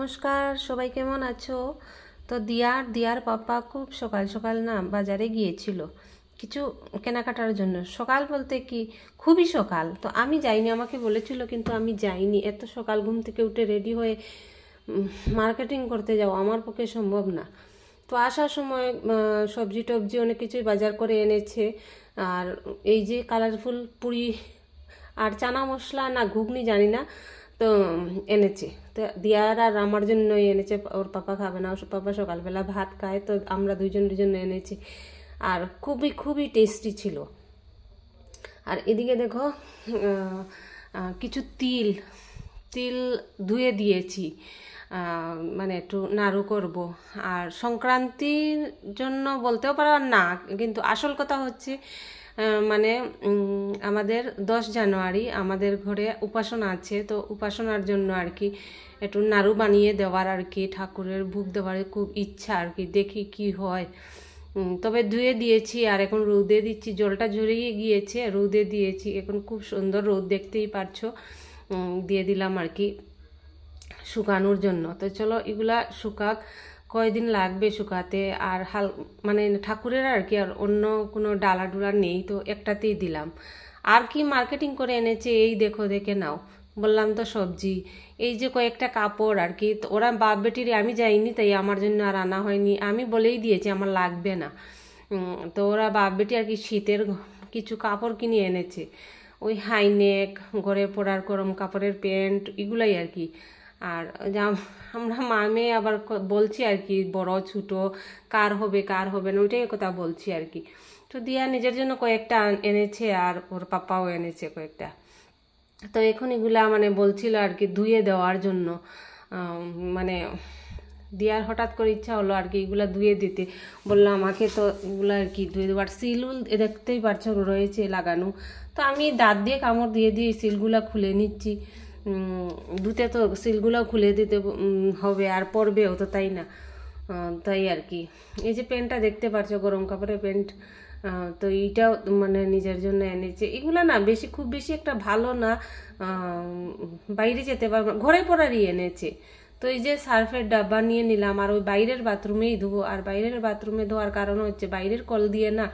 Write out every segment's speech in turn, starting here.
নমস্কার, সবাই কেমন আছো? তো দিয়ার পাপা খুব সকাল সকাল না বাজারে গিয়েছিল কিছু কেনাকাটার জন্য। সকাল বলতে কি খুবই সকাল, তো আমি যাইনি, আমাকে বলেছিল কিন্তু আমি যাইনি। এত সকাল ঘুম থেকে উঠে রেডি হয়ে মার্কেটিং করতে যাও আমার পক্ষে সম্ভব না। তো আসার সময় সবজি টবজি অনেক কিছুই বাজার করে এনেছে। আর এই যে কালারফুল পুরি আর চানা মশলা না ঘুগনি জানি না, তো এনেছে। তো দিয়ার আর আমার জন্যই এনেছে, ওর পাপা খাবে না, ওর পাপা সকালবেলা ভাত খায়, তো আমরা দুজনের জন্য এনেছি। আর খুবই খুবই টেস্টি ছিল। আর এদিকে দেখো কিছু তিল ধুয়ে দিয়েছি, মানে একটু নাড়ু করব। আর সংক্রান্তির জন্য বলতেও পারো না, কিন্তু আসল কথা হচ্ছে মানে আমাদের 10 জানুয়ারি আমাদের ঘরে উপাসনা আছে, তো উপাসনার জন্য আর কি একটু নাড়ু বানিয়ে দেওয়ার আর কি, ঠাকুরের ভোগ দেওয়ার খুব ইচ্ছা আর কি, দেখি কি হয়। তবে ধুয়ে দিয়েছি আর এখন রোদে দিচ্ছি, জলটা ঝরিয়ে গিয়েছে, রোদে দিয়েছি, এখন খুব সুন্দর রোদ দেখতেই পারছো, দিয়ে দিলাম আর কি শুকানোর জন্য। তো চলো এগুলা শুকাক, কয়দিন লাগবে শুকাতে। আর মানে ঠাকুরের আর কি, আর অন্য কোনো ডালা ডুলা নেই, তো একটাতেই দিলাম। আর কি মার্কেটিং করে এনেছে এই দেখো, দেখে নাও। বললাম তো সবজি, এই যে কয়েকটা কাপড় আর কি, তো ওরা বাপ বেটির, আমি যাইনি তাই আমার জন্য আর আনা হয়নি, আমি বলেই দিয়েছি আমার লাগবে না। তো ওরা বাপ বেটি আর কি শীতের কিছু কাপড় কিনে এনেছে, ওই হাইনেক, ঘরে পরার গরম কাপড়ের প্যান্ট, এগুলাই আর কি। আর আমরা মা মেয়ে আবার বলছি আর কি, বড় ছোট কার হবে না, ওইটাই কথা বলছি আর কি। তো দিয়া নিজের জন্য কয়েকটা এনেছে আর ওর পাপাও এনেছে কয়েকটা। তো এখন এগুলা মানে বলছিল আর কি ধুয়ে দেওয়ার জন্য, মানে দিয়ার হঠাৎ করে ইচ্ছা হলো আর কি এগুলা ধুয়ে দিতে। বললাম আমাকে তো এগুলো আর কি ধুয়ে দেবো। আর সিলুল দেখতেই পারছো রয়েছে লাগানো, তো আমি দাঁত দিয়ে কামড় দিয়ে দিয়ে সিলগুলা খুলে নিচ্ছি। ধুতে তো সিলগুলাও খুলে দিতে হবে, আর পরবেও তো, তাই না? তাই আর কি। এই যে প্যান্টটা দেখতে পাচ্ছ, গরম কাপড়ের প্যান্ট, তো এইটাও মানে নিজের জন্য এনেছে। এগুলো না খুব বেশি একটা ভালো না, বাইরে যেতে পারবো, ঘরে পরারই এনেছে। তো এই যে সার্ফের ডাব্বা নিয়ে নিলাম, আর ওই বাইরের বাথরুমেই ধুবো। আর বাইরের বাথরুমে ধোয়ার কারণ হচ্ছে বাইরের কল দিয়ে না,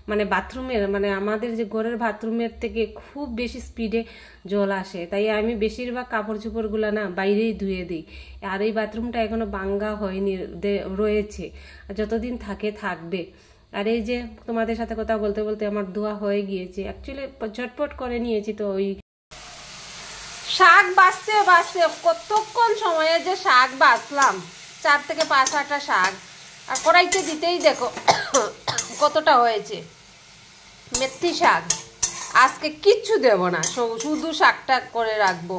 মানে বাথরুমের, মানে আমাদের যে ঘরের বাথরুমের থেকে খুব বেশি স্পিডে জল আসে, তাই আমি বেশিরভাগ কাপড় চোপড়গুলো না বাইরেই ধুয়ে দিই। আর এই বাথরুমটা এখনো ভাঙ্গা হয়নি, রয়েছে, যতদিন থাকবে। আর এই যে তোমাদের সাথে কথা বলতে বলতে আমার ধোয়া হয়ে গিয়েছে, অ্যাকচুয়ালি ঝটপট করে নিয়েছি। তো ওই শাক বাছতে কতক্ষণ সময়ে যে শাক বাছলাম, 4 থেকে 5-8টা শাক, আর কড়াইতে দিতেই দেখো কতটা হয়েছে। মেথি শাক আজকে কিচ্ছু দেব না, শুধু শাকটা করে রাখবো।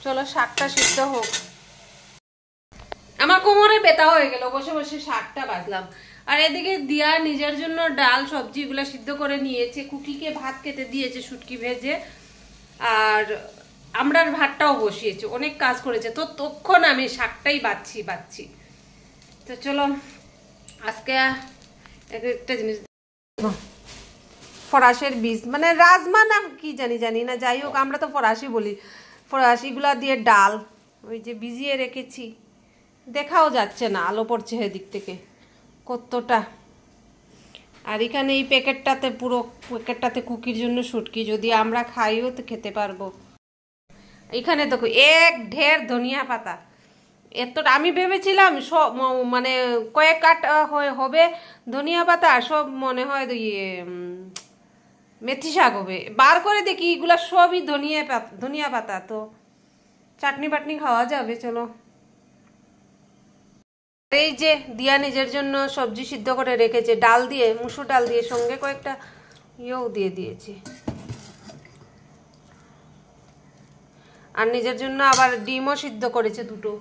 চলো শাকটা সিদ্ধ হোক। আমার কোমরে ব্যথা হয়ে গেল, বসে বসে শাকটা বাজলাম। আর এদিকে দিয়া নিজের জন্য ডাল সবজি এগুলো সিদ্ধ করে নিয়েছে, কুকিকে ভাত খেতে দিয়েছে শুটকি ভেজে, আর আমরার ভাতটাও বসিয়েছে, অনেক কাজ করেছে। তো তখন আমি শাকটাই বাচ্ছি। তো চলো আজকে একটা জিনিস, ফরাসের বীজ, মানে রাজমা না কি জানি না, যাই হোক আমরা তো ফরাসি বলি, ফরাসিগুলা দিয়ে ডাল ওই যে ভিজিয়ে রেখেছি, দেখাও যাচ্ছে না, আলো পড়ছে এদিক থেকে কতটা। আর এখানে এই পুরো প্যাকেটটাতে কুকির জন্য শুটকি, যদি আমরা খাইও তো খেতে পারবো। এখানে দেখো এক ঢের ধনিয়া পাতা, এতটা আমি ভেবেছিলাম সব মানে কয়েক কাঠ হবে ধনিয়া পাতা, সব মনে হয় মেথি শাক হবে। বার করে দেখি এগুলা সবই ধনিয়া পাতা, তো চাটনি বাটনি খাওয়া যাবে। চলো এই যে দিয়া নিজের জন্য সবজি সিদ্ধ করে রেখেছে, ডাল দিয়ে, মুসুর ডাল দিয়ে, সঙ্গে কয়েকটা ইয়েও দিয়ে দিয়েছি। আর নিজের জন্য আবার ডিমও সিদ্ধ করেছে 2টো,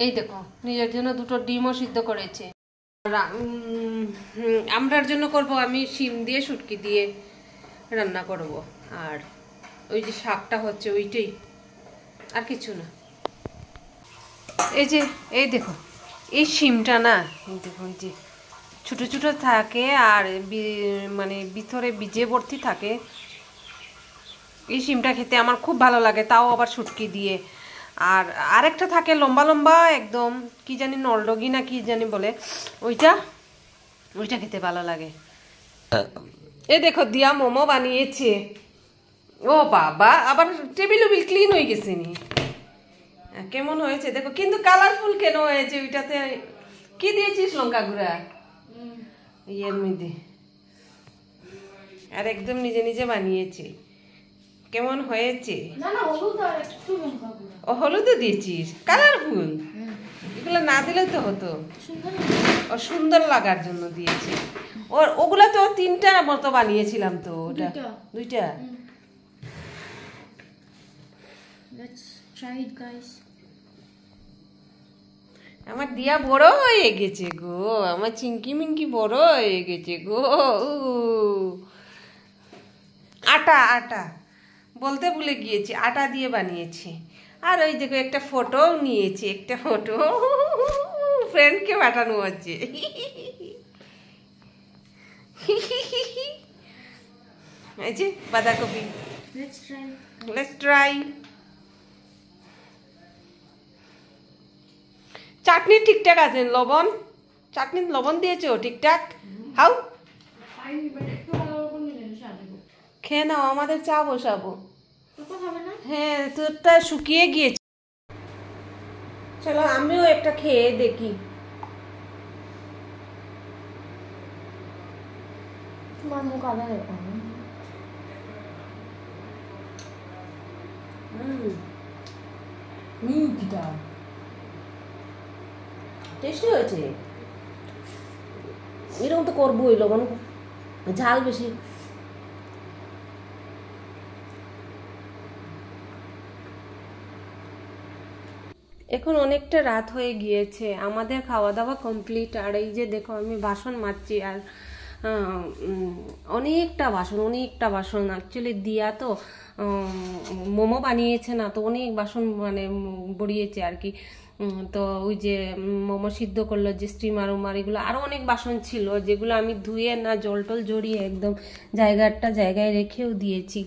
এই দেখো নিজের জন্য 2টো ডিমও সিদ্ধ করেছে। আমরার জন্য করব আমি শিম দিয়ে শুটকি দিয়ে রান্না করব। আর ওই যে শাকটা হচ্ছে ওইটাই, আর কিছু না। এই দেখো এই শিমটা না, দেখো এই যে ছোট ছোট থাকে, আর মানে ভিতরে বীজে ভর্তি থাকে। এই শিমটা খেতে আমার খুব ভালো লাগে, তাও আবার শুটকি দিয়ে। আর আরেকটা থাকে লম্বা লম্বা একদম, কি জানি নলডগি না কি জানি বলে, ওইটা খেতে ভালো লাগে। এ দেখো দিয়া মোমো বানিয়েছে। ও বাবা, আবার টেবিল উবিল ক্লিন হয়ে গেছে নি, কেমন হয়েছে দেখো, কিন্তু কালারফুল কেন হয়েছে? ওইটাতে কি দিয়েছিস? লঙ্কা গুঁড়া ইয়ের মধ্যে, আর একদম নিজে নিজে বানিয়েছে। কেমন হয়েছে? ও হলুদও দিয়েছিস, কালারফুল। এগুলো না দিলে তো হতো, ও সুন্দর লাগার জন্য দিয়েছে। ওগুলা তো 3টা মতো বানিয়েছিলাম তো, ওটা 2টা। আমার দিয়া বড় হয়ে গেছে গো, আমার চিংকি মিঙ্কি বড় হয়ে গেছে গো। আটা বলতে ভুলে গিয়েছি, আটা দিয়ে বানিয়েছি। আর ওই দেখো একটা ফটো নিয়েছি, একটা ফটো ফ্রেন্ডকে পাঠানো হচ্ছে। এই যে বাঁধাকপি, লেটস ট্রাই। চাটনি ঠিকঠাক আছে, চাটনির লবণ দিয়েছো ঠিকঠাক? হাউ খেয়ে নাও, আমাদের চা বসাবো। হ্যাঁ, তোরটা শুকিয়ে গিয়েছে। চলো আমিও একটা খেয়ে দেখি। টেস্টি হয়েছে, এরকম তো করবোই, লবণ ঝাল বেশি। এখন অনেকটা রাত হয়ে গিয়েছে, আমাদের খাওয়া দাওয়া কমপ্লিট। আর এই যে দেখো আমি বাসন মাজছি, আর অনেকটা বাসন অ্যাকচুয়ালি দিয়া তো মোমো বানিয়েছে না, তো অনেক বাসন মানে বড়িয়েছে আর কি। তো ওই যে মোমো সিদ্ধ করলো যে স্টিমার উমার, এগুলো আরও অনেক বাসন ছিল যেগুলো আমি ধুয়ে না জল টল জড়িয়ে একদম জায়গায় রেখেও দিয়েছি।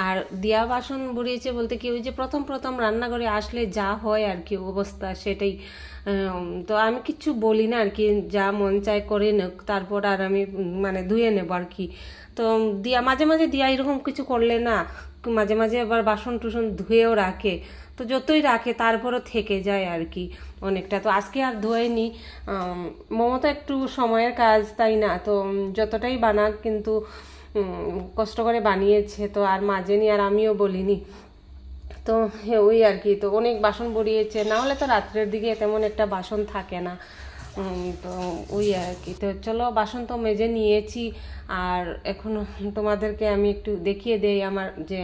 আর দিয়া বাসন বড়িয়েছে বলতে কি, ওই যে প্রথম রান্নাঘরে আসলে যা হয় আর কি অবস্থা, সেটাই। তো আমি কিচ্ছু বলি না আর কি, যা মন চায় করে নেক, তারপর আর আমি মানে ধুয়ে নেব আর কি। তো দিয়া মাঝে মাঝে দিয়া এরকম কিছু করলে না, মাঝে মাঝে আবার বাসন টুসন ধুয়েও রাখে, তো যতই রাখে তারপরও থেকে যায় আর কি অনেকটা। তো আজকে আর ধোয়নি, মোমো তো একটু সময়ের কাজ, তাই না? তো যতটাই বানাক কিন্তু কষ্ট করে বানিয়েছে, তো আর মাজেনি, আর আমিও বলিনি। তো ওই আর কি, তো অনেক বাসন বড়িয়েছে, না হলে তো রাত্রের দিকে তেমন একটা বাসন থাকে না। তো ওই আর কি। তো চলো বাসন তো মেজে নিয়েছি, আর এখন তোমাদেরকে আমি একটু দেখিয়ে দেই আমার যে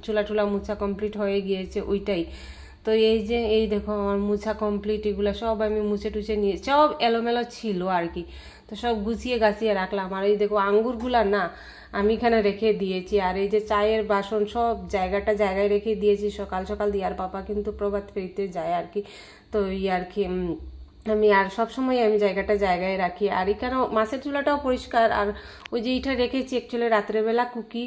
চুলা মুছা কমপ্লিট হয়ে গিয়েছে ওইটাই। তো এই দেখো আমার মুছা কমপ্লিট, এগুলো সব আমি মুছে টুছে নিয়ে, সব এলোমেলো ছিল আর কি, তো সব গুছিয়ে গাছিয়ে রাখলাম। আর এই দেখো আঙ্গুরগুলা না আমি এখানে রেখে দিয়েছি, আর এই যে চায়ের বাসন সব জায়গায় রেখে দিয়েছি। সকাল সকাল দিয়ার পাপা কিন্তু প্রভাত ফেরিতে যায় আর কি, তো এই আর কি আমি আর সবসময় আমি জায়গায় রাখি। আর এখানে মাছের চুলাটাও পরিষ্কার, আর ওই যে এইটা রেখেছি অ্যাকচুয়ালি রাত্রেবেলা কুকি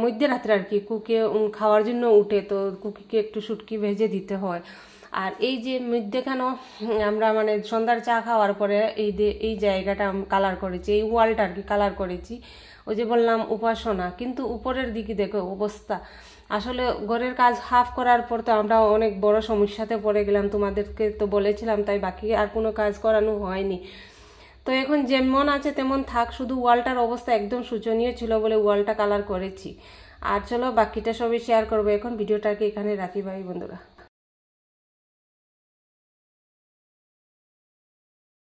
মধ্যরাত্রে আর কি, কুকে খাওয়ার জন্য উঠে, তো কুকিকে একটু শুটকি ভেজে দিতে হয়। আর এই যে মধ্যেখানে আমরা মানে সন্ধ্যার চা খাওয়ার পরে এই জায়গাটা কালার করেছি, এই ওয়ালটা আর কি কালার করেছি। ওই যে বললাম উপাসনা, কিন্তু উপরের দিকে দেখো অবস্থা। আসলে ঘরের কাজ হাফ করার পর তো আমরা অনেক বড় সমস্যাতে পড়ে গেলাম, তোমাদেরকে তো বলেছিলাম, তাই বাকি আর কোনো কাজ করানো হয়নি। তো এখন যেমন আছে তেমন থাক, শুধু ওয়ালটার অবস্থা একদম শোচনীয় ছিল বলে ওয়ালটা কালার করেছি। আর চলো বাকিটা সবই শেয়ার করবো, এখন ভিডিওটাকে এখানে রাখি ভাই বন্ধুরা।